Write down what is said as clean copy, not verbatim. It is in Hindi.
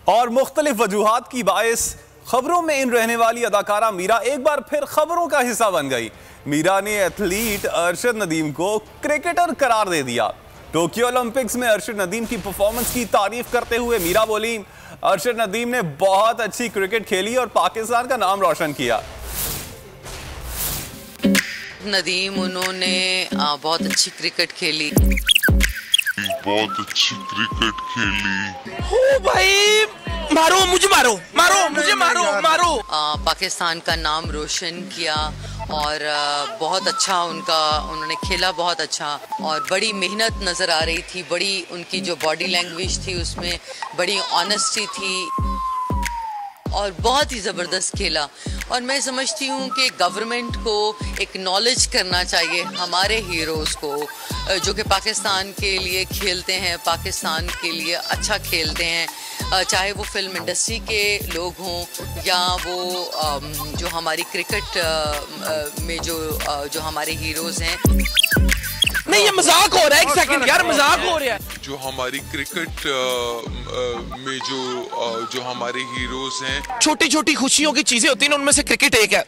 और मुख्तलिफ वजूहात की बाइस खबरों में इन रहने वाली अदाकारा मीरा एक बार फिर खबरों का हिस्सा बन गई। मीरा ने एथलीट अरशद नदीम को क्रिकेटर करार दे दिया। टोक्यो ओलंपिक्स में अरशद नदीम की परफॉर्मेंस की तारीफ करते हुए मीरा बोली, अरशद नदीम ने बहुत अच्छी क्रिकेट खेली और पाकिस्तान का नाम रोशन किया। नदीम उन्होंने बहुत अच्छी क्रिकेट खेली। ओ भाई, मारो मुझे, मारो। पाकिस्तान का नाम रोशन किया और बहुत अच्छा उन्होंने खेला, बहुत अच्छा और बड़ी मेहनत नज़र आ रही थी। बड़ी उनकी जो बॉडी लैंग्वेज थी उसमें बड़ी ऑनेस्टी थी और बहुत ही ज़बरदस्त खेला। और मैं समझती हूँ कि गवर्नमेंट को एक्नॉलेज करना चाहिए हमारे हीरोज़ को, जो कि पाकिस्तान के लिए खेलते हैं, पाकिस्तान के लिए अच्छा खेलते हैं, चाहे वो फिल्म इंडस्ट्री के लोग हों या वो जो हमारी क्रिकेट में जो हमारे हीरोज़ हैं। नहीं, ये मजाक हो रहा है, एक सेकंड यार, मजाक हो रहा है। जो हमारी क्रिकेट में जो हमारे हीरोज हैं, छोटी छोटी खुशियों की चीजें होती हैं, उनमें से क्रिकेट एक है।